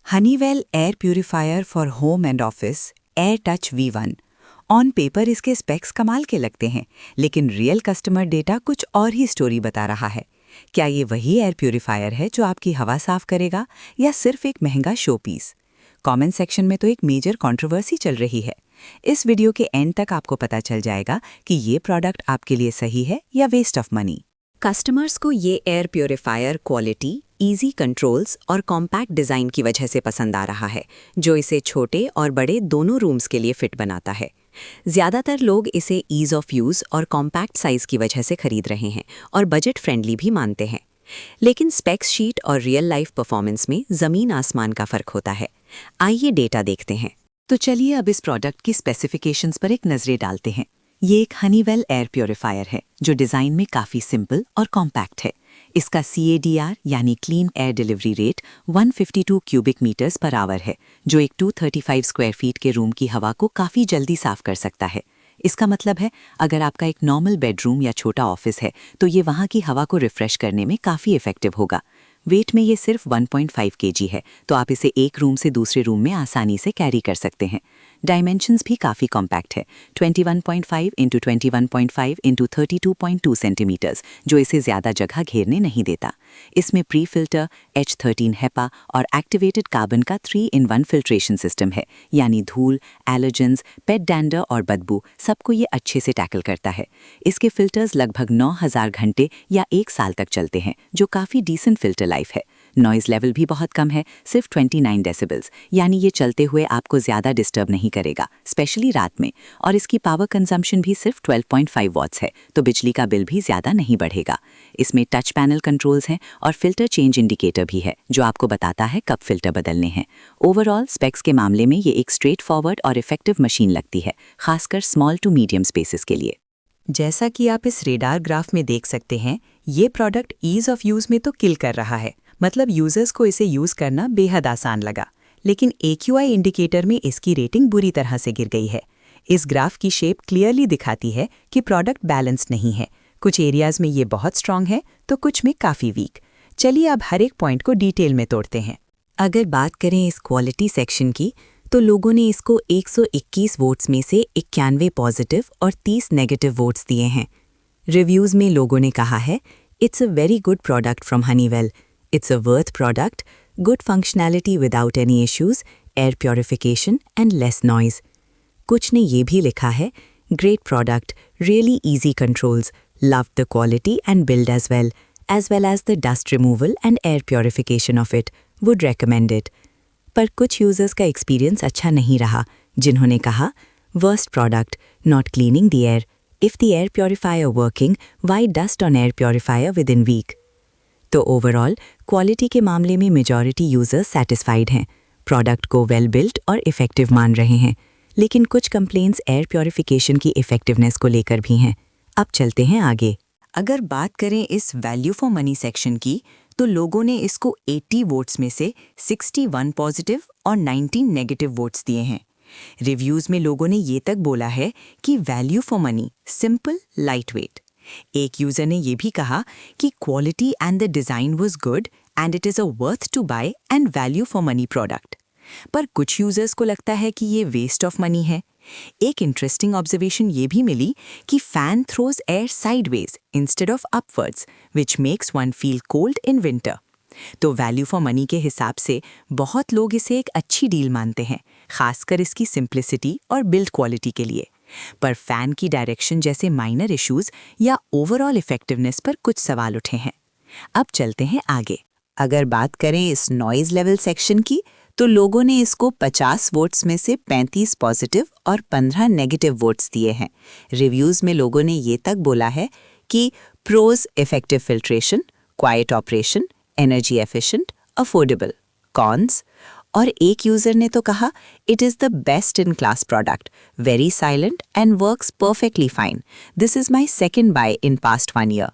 Honeywell air purifier for home and office air touch V1। On paper इसके specs कमाल के लगते हैं, लेकिन रियल कस्टमर डेटा कुछ और ही स्टोरी बता रहा है। क्या ये वही एयर प्यूरिफायर है जो आपकी हवा साफ करेगा, या सिर्फ एक महंगा शो पीस? कमेंट सेक्शन में तो एक मेजर कंट्रोवर्सी चल रही है। इस वीडियो के एंड तक आपको पता चल जाएगा कि ये प्रोडक्ट आपके लिए सही है या वेस्ट ऑफ मनी। कस्टमर्स को ये air purifier quality, easy controls और कॉम्पैक्ट डिज़ाइन की वजह से पसंद आ रहा है, जो इसे छोटे और बड़े दोनों रूम्स के लिए फिट बनाता है। ज़्यादातर लोग इसे ईज़ ऑफ यूज़ और कॉम्पैक्ट साइज़ की वजह से खरीद रहे हैं और बजट फ्रेंडली भी मानते हैं। लेकिन स्पेक्स शीट और रियल लाइफ परफॉर्मेंस में ज़मीन आसमान का फ़र्क होता है। आइए डेटा देखते हैं। तो चलिए अब इस प्रोडक्ट की स्पेसिफिकेशंस पर एक नज़रें डालते हैं। ये एक हनीवेल एयर प्यूरिफायर है जो डिज़ाइन में काफ़ी सिंपल और कॉम्पैक्ट है। इसका CADR यानी clean air delivery rate 152 cubic meters per hour है, जो एक 235 स्क्वायर फीट के रूम की हवा को काफ़ी जल्दी साफ कर सकता है। इसका मतलब है, अगर आपका एक नॉर्मल बेडरूम या छोटा ऑफिस है तो ये वहाँ की हवा को रिफ्रेश करने में काफ़ी इफेक्टिव होगा। वेट में ये सिर्फ 1.5 kg है, तो आप इसे एक रूम से दूसरे रूम में आसानी से कैरी कर सकते हैं। डायमेंशंस भी काफ़ी कॉम्पैक्ट है, 21.5 × 21.5 × 32.2 सेंटीमीटर्स, जो इसे ज़्यादा जगह घेरने नहीं देता। इसमें प्री फिल्टर, H13 HEPA और एक्टिवेटेड कार्बन का 3-in-1 फिल्ट्रेशन सिस्टम है, यानी धूल, एलर्जेंस, पेट डैंडर और बदबू सबको ये अच्छे से टैकल करता है। इसके फिल्टर्स लगभग 9000 घंटे या 1 साल तक चलते हैं, जो काफ़ी डिसेंट फिल्टर लाइफ है। नॉइज़ लेवल भी बहुत कम है, सिर्फ 29 डेसिबल्स, यानी ये चलते हुए आपको ज़्यादा डिस्टर्ब नहीं करेगा, स्पेशली रात में। और इसकी पावर कंजम्पशन भी सिर्फ 12.5 वॉट्स है, तो बिजली का बिल भी ज़्यादा नहीं बढ़ेगा। इसमें टच पैनल कंट्रोल्स हैं और फिल्टर चेंज इंडिकेटर भी है, जो आपको बताता है कब फिल्टर बदलने हैं। ओवरऑल स्पेक्स के मामले में ये एक स्ट्रेट फॉरवर्ड और इफेक्टिव मशीन लगती है, खासकर स्मॉल टू मीडियम स्पेसेस के लिए। जैसा कि आप इस रेडार ग्राफ में देख सकते हैं, ये प्रोडक्ट ईज़ ऑफ यूज़ में तो किल कर रहा है, मतलब यूजर्स को इसे यूज़ करना बेहद आसान लगा। लेकिन AQI इंडिकेटर में इसकी रेटिंग बुरी तरह से गिर गई है। इस ग्राफ की शेप क्लियरली दिखाती है कि प्रोडक्ट बैलेंस नहीं है। कुछ एरियाज में ये बहुत स्ट्रांग है तो कुछ में काफ़ी वीक। चलिए अब हर एक पॉइंट को डिटेल में तोड़ते हैं। अगर बात करें इस क्वालिटी सेक्शन की, तो लोगों ने इसको 121 वोट्स में से 91 पॉजिटिव और 30 नेगेटिव वोट्स दिए हैं। रिव्यूज़ में लोगों ने कहा है, it's a very good product from Honeywell, it's a worth product, good functionality without any issues, air purification and less noise. कुछ ने ये भी लिखा है, great product, really easy controls, loved the quality and build as well as the dust removal and air purification of it, would recommend it. पर कुछ users का experience अच्छा नहीं रहा, जिन्होंने कहा, worst product, not cleaning the air. If the air purifier working, why dust on air purifier within week? तो overall quality के मामले में मेजॉरिटी यूजर्स सेटिस्फाइड हैं, प्रोडक्ट को वेल बिल्ट और इफ़ेक्टिव मान रहे हैं। लेकिन कुछ कंप्लेंट्स एयर प्योरिफिकेशन की इफ़ेक्टिवनेस को लेकर भी हैं। अब चलते हैं आगे। अगर बात करें इस वैल्यू फॉर मनी सेक्शन की, तो लोगों ने इसको 80 वोट्स में से 61 पॉजिटिव और 19 नेगेटिव वोट्स दिए हैं। रिव्यूज़ में लोगों ने ये तक बोला है कि value for money, simple, light weight. एक यूजर ने यह भी कहा कि quality and the design was good and it is a worth to buy and value for money product. पर कुछ यूजर्स को लगता है कि ये वेस्ट ऑफ मनी है। एक इंटरेस्टिंग ऑब्जर्वेशन ये भी मिली कि fan throws air sideways instead of upwards, which makes one feel cold in winter. तो वैल्यू फॉर मनी के हिसाब से बहुत लोग इसे एक अच्छी डील मानते हैं, खासकर इसकी सिंप्लिसिटी और बिल्ड क्वालिटी के लिए। पर फैन की डायरेक्शन जैसे माइनर इश्यूज या ओवरऑल इफेक्टिवनेस पर कुछ सवाल उठे हैं। अब चलते हैं आगे। अगर बात करें इस नॉइज़ लेवल सेक्शन की, तो लोगों ने इसको 50 वोट्स में से 35 पॉजिटिव और 15 नेगेटिव वोट्स दिए हैं। रिव्यूज़ में लोगों ने ये तक बोला है कि pros effective filtration, quiet operation, energy efficient, affordable. Cons, और एक यूजर ने तो कहा, it is the best in class product, very silent and works perfectly fine, this is my second buy in past 1 year।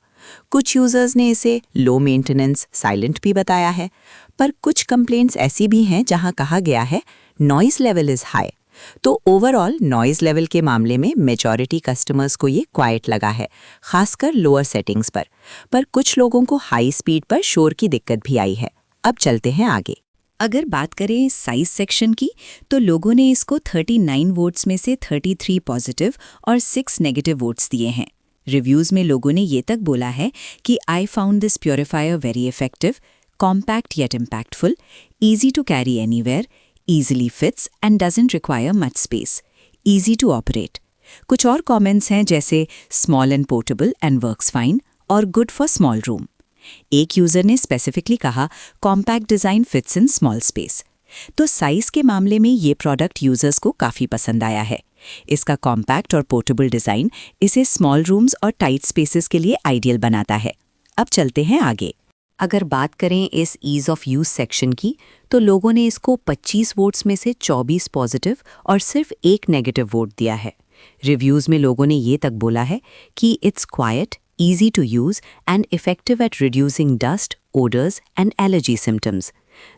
कुछ users ने इसे low maintenance, silent भी बताया है। पर कुछ कंप्लेंट्स ऐसी भी हैं जहां कहा गया है, नॉइज़ लेवल इज़ हाई। तो ओवरऑल नॉइज़ लेवल के मामले में मेजॉरिटी कस्टमर्स को ये क्वाइट लगा है, खासकर लोअर सेटिंग्स पर कुछ लोगों को हाई स्पीड पर शोर की दिक्कत भी आई है। अब चलते हैं आगे। अगर बात करें साइज सेक्शन की, तो लोगों ने इसको 39 वोट्स में से 33 पॉजिटिव और 6 नेगेटिव वोट्स दिए हैं। रिव्यूज में लोगों ने ये तक बोला है कि I found this purifier very effective, compact yet impactful, easy to carry anywhere, easily fits and doesn't require much space, easy to operate. कुछ और कमेंट्स हैं जैसे small and portable and works fine और गुड फॉर स्मॉल रूम। एक user ने specifically कहा compact design fits in small space. तो size के मामले में ये प्रोडक्ट यूजर्स को काफी पसंद आया है। इसका कॉम्पैक्ट और पोर्टेबल डिजाइन इसे स्मॉल रूम्स और टाइट स्पेसेस के लिए आइडियल बनाता है। अब चलते हैं आगे। अगर बात करें इस ईज ऑफ यूज सेक्शन की, तो लोगों ने इसको 25 वोट्स में से 24 पॉजिटिव और सिर्फ 1 नेगेटिव वोट दिया है। रिव्यूज में लोगों ने ये तक बोला है कि it's quite, easy to use and effective at reducing dust, odors and allergy symptoms.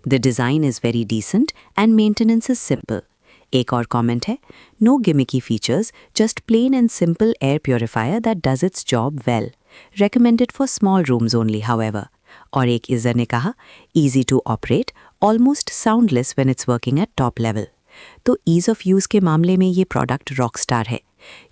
The design is very decent and maintenance is simple. एक और comment है, no gimmicky features, just plain and simple air purifier that does its job well. Recommended for small rooms only, however. और एक user ने कहा, easy to operate, almost soundless when it's working at top level. तो ease of use के मामले में ये product Rockstar है।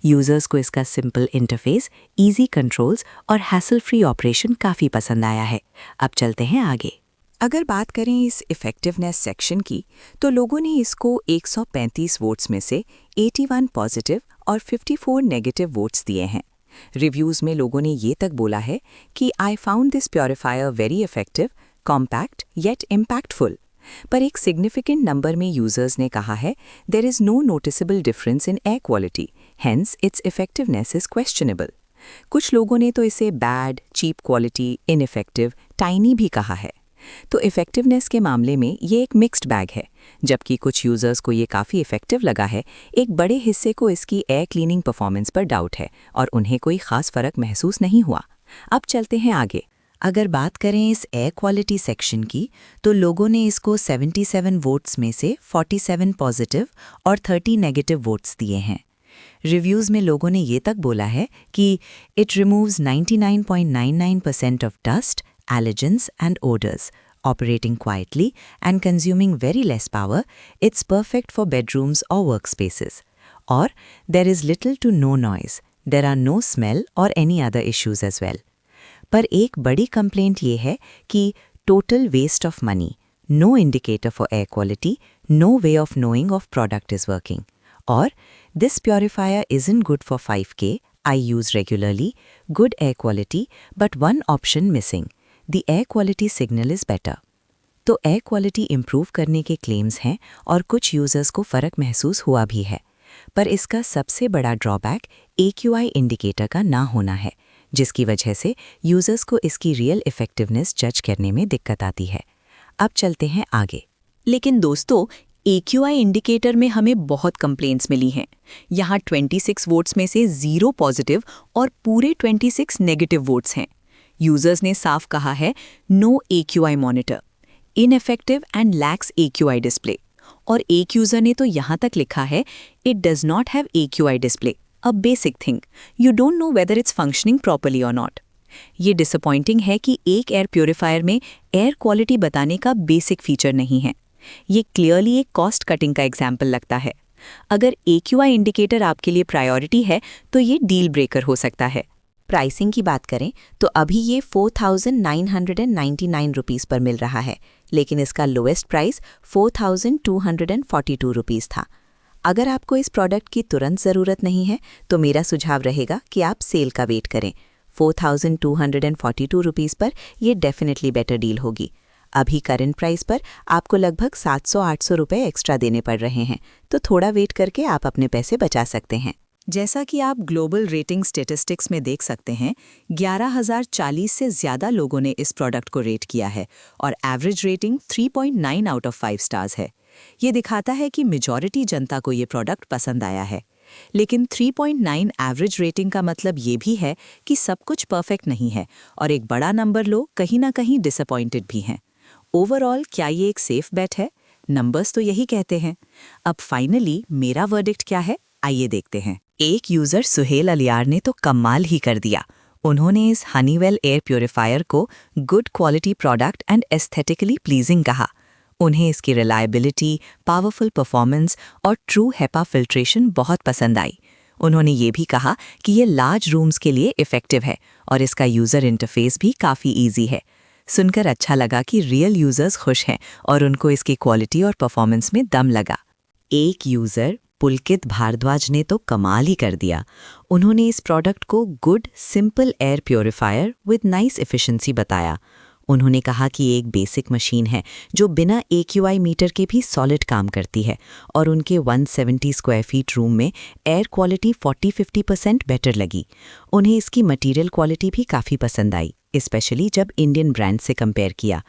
यूजर्स को इसका सिंपल इंटरफेस, इजी कंट्रोल्स और हैसल फ्री ऑपरेशन काफ़ी पसंद आया है। अब चलते हैं आगे। अगर बात करें इस इफेक्टिवनेस सेक्शन की, तो लोगों ने इसको 135 वोट्स में से 81 पॉजिटिव और 54 नेगेटिव वोट्स दिए हैं। रिव्यूज़ में लोगों ने ये तक बोला है कि I found this purifier very effective, compact yet impactful. पर एक सिग्निफिकेंट नंबर में यूजर्स ने कहा है there is no noticeable difference in air quality, hence its effectiveness is questionable. कुछ लोगों ने तो इसे bad, cheap quality, ineffective, tiny भी कहा है। तो इफेक्टिवनेस के मामले में ये एक मिक्स्ड बैग है। जबकि कुछ यूजर्स को ये काफ़ी इफेक्टिव लगा है, एक बड़े हिस्से को इसकी एयर क्लीनिंग परफॉर्मेंस पर डाउट है और उन्हें कोई खास फर्क महसूस नहीं हुआ। अब चलते हैं आगे। अगर बात करें इस एयर क्वालिटी सेक्शन की, तो लोगों ने इसको 77 वोट्स में से 47 पॉजिटिव और 30 नेगेटिव वोट्स दिए हैं। रिव्यूज़ में लोगों ने ये तक बोला है कि it removes 99.99% of dust, allergens and odours, operating quietly and consuming very less power, it's perfect for bedrooms or workspaces. Or there is little to no noise, there are no smell or any other issues as well. पर एक बड़ी complaint ये है कि total waste of money, no indicator for air quality, no way of knowing of product is working. और this purifier isn't good for 5K, I use regularly, good air quality, but one option missing, the air quality signal is better. तो air quality improve करने के claims हैं और कुछ users को फ़र्क महसूस हुआ भी है। पर इसका सबसे बड़ा ड्रॉबैक AQI इंडिकेटर का ना होना है, जिसकी वजह से यूजर्स को इसकी रियल इफेक्टिवनेस जज करने में दिक्कत आती है। अब चलते हैं आगे। लेकिन दोस्तों, AQI इंडिकेटर में हमें बहुत कंप्लेंट्स मिली हैं। यहाँ 26 वोट्स में से 0 पॉजिटिव और पूरे 26 नेगेटिव वोट्स हैं। यूजर्स ने साफ कहा है no AQI monitor, ineffective and lacks AQI display. और एक यूजर ने तो यहाँ तक लिखा है it does not have AQI display, a basic thing, you don't know whether it's functioning properly और नॉट। ये डिसअपॉइंटिंग है कि एक एयर प्योरीफायर में एयर क्वालिटी बताने का बेसिक फीचर नहीं है। ये क्लियरली एक कॉस्ट कटिंग का एग्जाम्पल लगता है। अगर AQI इंडिकेटर आपके लिए प्रायोरिटी है तो ये डील ब्रेकर हो सकता है। प्राइसिंग की बात करें तो अभी ये 4,999 रुपीज़ पर मिल रहा है, लेकिन इसका लोएस्ट प्राइस 4,242 रुपीज़ था। अगर आपको इस प्रोडक्ट की तुरंत ज़रूरत नहीं है तो मेरा सुझाव रहेगा कि आप सेल का वेट करें। 4,242 रुपीज़ पर ये डेफिनेटली बेटर डील होगी। अभी करंट प्राइस पर आपको लगभग 700-800 रुपये एक्स्ट्रा देने पड़ रहे हैं, तो थोड़ा वेट करके आप अपने पैसे बचा सकते हैं। जैसा कि आप ग्लोबल रेटिंग स्टेटिस्टिक्स में देख सकते हैं, 11,040 से ज़्यादा लोगों ने इस प्रोडक्ट को रेट किया है और average rating 3.9 out of 5 stars है। ये दिखाता है कि मेजॉरिटी जनता को ये प्रोडक्ट पसंद आया है। लेकिन 3.9 एवरेज रेटिंग का मतलब ये भी है कि सब कुछ परफेक्ट नहीं है और एक बड़ा नंबर लोग कहीं ना कहीं डिसअपॉइंटेड भी हैं। ओवरऑल क्या ये एक सेफ बेट है? नंबर्स तो यही कहते हैं। अब फाइनली मेरा वर्डिक्ट क्या है, आइए देखते हैं। एक यूजर सुहेल अलियार ने तो कमाल ही कर दिया। उन्होंने इस हनीवेल एयर प्योरीफायर को good quality product and aesthetically pleasing कहा। उन्हें इसकी रिलायबिलिटी, पावरफुल परफॉर्मेंस और ट्रू हेपा फिल्ट्रेशन बहुत पसंद आई। उन्होंने ये भी कहा कि ये लार्ज रूम्स के लिए इफ़ेक्टिव है और इसका यूज़र इंटरफेस भी काफ़ी ईजी है। सुनकर अच्छा लगा कि रियल यूज़र्स खुश हैं और उनको इसकी क्वालिटी और परफॉर्मेंस में दम लगा। एक यूज़र पुलकित भारद्वाज ने तो कमाल ही कर दिया। उन्होंने इस प्रोडक्ट को good simple air purifier with nice efficiency बताया। उन्होंने कहा कि ये एक बेसिक मशीन है जो बिना AQI मीटर के भी सॉलिड काम करती है और उनके 170 स्क्वायर फीट रूम में एयर क्वालिटी 40-50% बेटर लगी। उन्हें इसकी मटेरियल क्वालिटी भी काफ़ी पसंद आई, स्पेशली जब इंडियन ब्रांड से कंपेयर किया।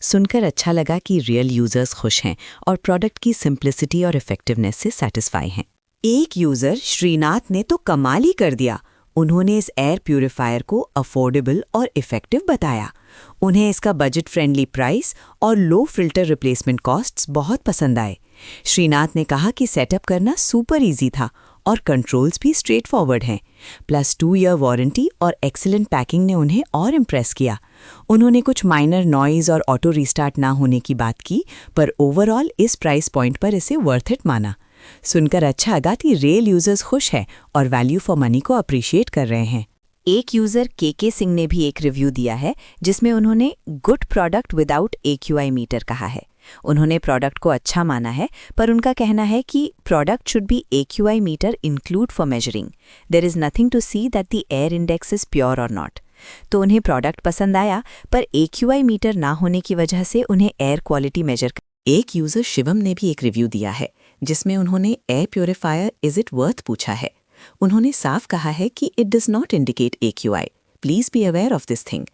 सुनकर अच्छा लगा कि रियल यूज़र्स खुश हैं और प्रोडक्ट की सिंप्लिसिटी और इफ़ेक्टिवनेस से सेटिस्फाई हैं। एक यूज़र श्रीनाथ ने तो कमाल ही कर दिया। उन्होंने इस एयर प्यूरीफायर को अफोर्डेबल और इफ़ेक्टिव बताया। उन्हें इसका बजट फ्रेंडली प्राइस और लो फिल्टर रिप्लेसमेंट कॉस्ट्स बहुत पसंद आए। श्रीनाथ ने कहा कि सेटअप करना सुपर इजी था और कंट्रोल्स भी स्ट्रेट फॉरवर्ड हैं। प्लस 2 ईयर वारंटी और एक्सीलेंट पैकिंग ने उन्हें और इम्प्रेस किया। उन्होंने कुछ माइनर नॉइज़ और ऑटो रीस्टार्ट ना होने की बात की, पर ओवरऑल इस प्राइस पॉइंट पर इसे वर्थ इट माना। सुनकर अच्छा लगा कि रियल यूजर्स खुश हैं और वैल्यू फॉर मनी को अप्रिशिएट कर रहे हैं। एक यूज़र के सिंह ने भी एक रिव्यू दिया है जिसमें उन्होंने good product without AQI meter कहा है। उन्होंने प्रोडक्ट को अच्छा माना है, पर उनका कहना है कि product should be AQI meter include for measuring. There is nothing to see that the air index is pure और नॉट। तो उन्हें प्रोडक्ट पसंद आया, पर AQI मीटर ना होने की वजह से उन्हें एयर क्वालिटी मेजर। एक यूज़र शिवम ने भी एक रिव्यू दिया है जिसमें उन्होंने air purifier is it worth पूछा है। उन्होंने साफ कहा है कि it does not indicate AQI, please be aware of this thing.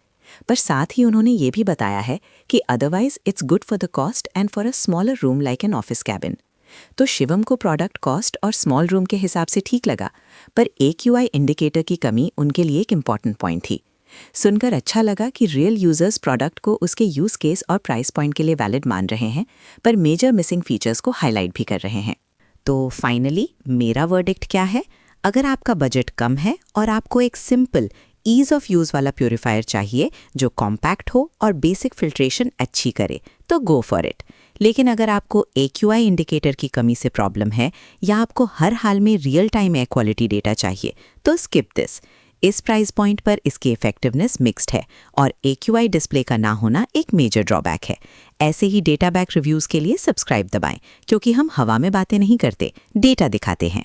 पर साथ ही उन्होंने ये भी बताया है कि otherwise it's good for the cost and for a smaller room like an office cabin. तो शिवम को प्रोडक्ट कॉस्ट और स्मॉल रूम के हिसाब से ठीक लगा, पर AQI इंडिकेटर की कमी उनके लिए एक इम्पॉर्टेंट पॉइंट थी। सुनकर अच्छा लगा कि रियल यूजर्स प्रोडक्ट को उसके यूज़ केस और प्राइस पॉइंट के लिए वैलिड मान रहे हैं, पर मेजर मिसिंग फीचर्स को हाईलाइट भी कर रहे हैं। तो फाइनली मेरा वर्डिक्ट क्या है? अगर आपका बजट कम है और आपको एक सिंपल ईज ऑफ यूज़ वाला प्यूरीफायर चाहिए जो कॉम्पैक्ट हो और बेसिक फिल्ट्रेशन अच्छी करे, तो गो फॉर इट। लेकिन अगर आपको AQI इंडिकेटर की कमी से प्रॉब्लम है या आपको हर हाल में real time air quality data चाहिए, तो स्किप दिस। इस प्राइस पॉइंट पर इसकी इफेक्टिवनेस मिक्स्ड है और AQI डिस्प्ले का ना होना एक मेजर ड्रॉबैक है। ऐसे ही डेटा बैक रिव्यूज़ के लिए सब्सक्राइब दबाएं, क्योंकि हम हवा में बातें नहीं करते, डेटा दिखाते हैं।